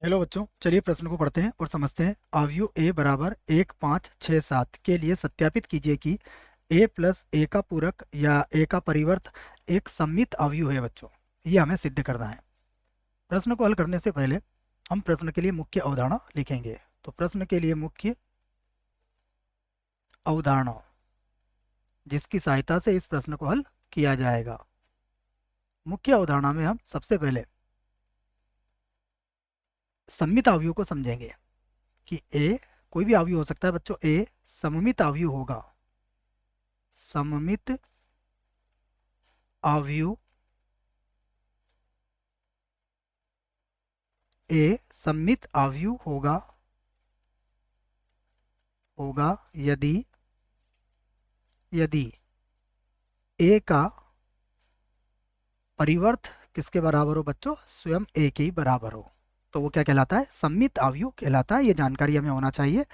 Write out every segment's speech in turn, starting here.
Hello बच्चों, चलिए प्रश्न को पढ़ते हैं और समझते हैं। अवयव ए बराबर 1, 5, 6, 7 के लिए सत्यापित कीजिए कि ए प्लस ए का पूरक या ए का परिवर्त एक सममित अवयव है। बच्चों, ये हमें सिद्ध करना है। प्रश्न को हल करने से पहले हम प्रश्न के लिए मुख्य अवधारणा लिखेंगे। तो प्रश्न के लिए मुख्य अवधारणा जिसकी सहायता से इस प्रश्न को हल किया जाएगा। मुख्य अवधारणा में हम सबसे पहले सममित अवयव को समझेंगे कि ए कोई भी अवयव हो सकता है। बच्चों, ए सममित अवयव होगा। सममित अवयव ए सममित अवयव होगा होगा यदि यदि ए का परिवर्त किसके बराबर हो। बच्चों, स्वयं ए के ही बराबर हो तो वो क्या कहलाता है? सममित अवयव कहलाता है। ये जानकारी हमें होना चाहिए।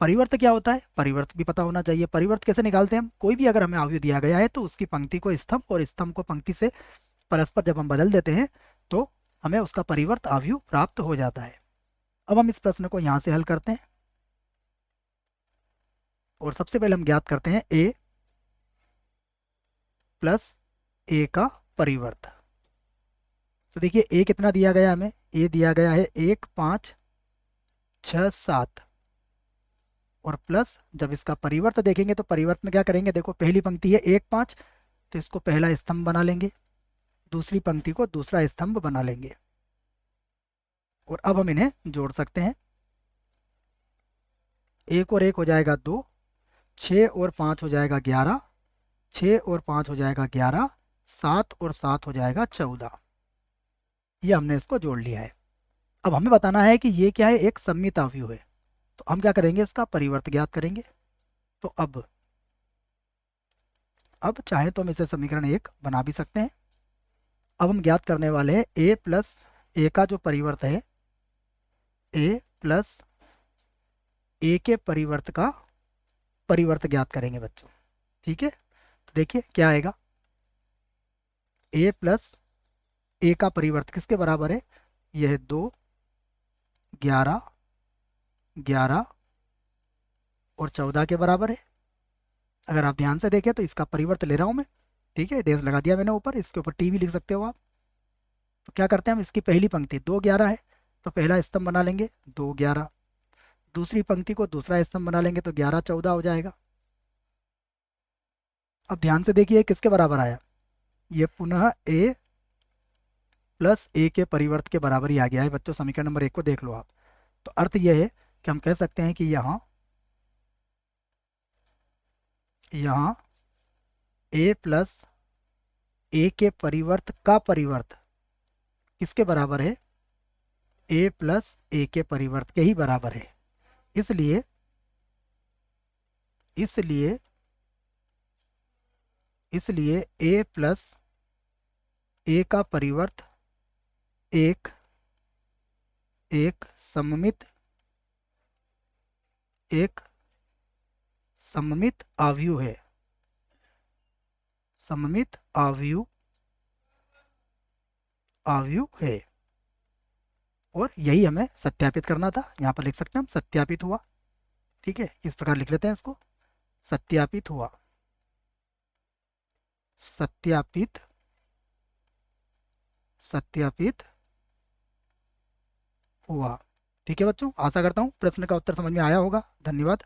परिवर्त क्या होता है? परिवर्त भी पता होना चाहिए। परिवर्त कैसे निकालते हैं हम? कोई भी अगर हमें अवयव दिया गया है तो उसकी पंक्ति को स्तंभ और स्तंभ को पंक्ति से परस्पर जब हम बदल देते हैं तो हमें उसका परिवर्त अवयव प्राप्त हो जाता है। अब हम इस प्रश्न को यहाँ से हल करते हैं और सबसे पहले हम ज्ञात करते हैं ए प्लस ए का परिवर्त। तो देखिए, ए कितना दिया गया हमें? ए दिया गया है 1, 5, 6, 7 और प्लस जब इसका परिवर्त देखेंगे तो परिवर्त में क्या करेंगे? देखो, पहली पंक्ति है 1, 5 तो इसको पहला स्तंभ बना लेंगे, दूसरी पंक्ति को दूसरा स्तंभ बना लेंगे और अब हम इन्हें जोड़ सकते हैं। 1 और 1 हो जाएगा 2, 6 और 5 हो जाएगा 11, 6 और 5 हो जाएगा 11, 7 और 7 हो जाएगा 14। ये हमने इसको जोड़ लिया है। अब हमें बताना है कि ये क्या है? एक सममित अवयव है। तो हम क्या करेंगे? इसका परिवर्त ज्ञात करेंगे। तो अब चाहे तो हम इसे समीकरण 1 बना भी सकते हैं। अब हम ज्ञात करने वाले हैं ए प्लस ए का जो परिवर्त है, ए प्लस ए के परिवर्त का परिवर्त ज्ञात करेंगे बच्चों। ठीक है, तो देखिए क्या आएगा। ए प्लस ए का परिवर्त किसके बराबर है? यह है 2, 11, 11 और 14 के बराबर है। अगर आप ध्यान से देखें तो इसका परिवर्त ले रहा हूं मैं। ठीक है, डेज लगा दिया मैंने ऊपर, इसके ऊपर टी भी लिख सकते हो आप। तो क्या करते हैं हम? इसकी पहली पंक्ति 2, 11 है तो पहला स्तंभ बना लेंगे 2, 11। दूसरी पंक्ति को दूसरा स्तंभ बना लेंगे तो 11, 14 हो जाएगा। अब ध्यान से देखिए किसके बराबर आया? ये पुनः ए प्लस ए के परिवर्त के बराबर ही आ गया है। बच्चों, समीकरण नंबर 1 को देख लो आप। तो अर्थ यह है कि हम कह सकते हैं कि यहाँ ए प्लस ए के परिवर्त का परिवर्त किसके बराबर है? ए प्लस ए के परिवर्त के ही बराबर है। इसलिए इसलिए इसलिए ए प्लस ए का परिवर्त एक एक सममित एक सममित अवयव है। सममित अवयव है और यही हमें सत्यापित करना था। यहाँ पर लिख सकते हैं हम सत्यापित हुआ। ठीक है, इस प्रकार लिख लेते हैं इसको। सत्यापित हुआ, सत्यापित सत्यापित हुआ। ठीक है बच्चों, आशा करता हूँ प्रश्न का उत्तर समझ में आया होगा। धन्यवाद।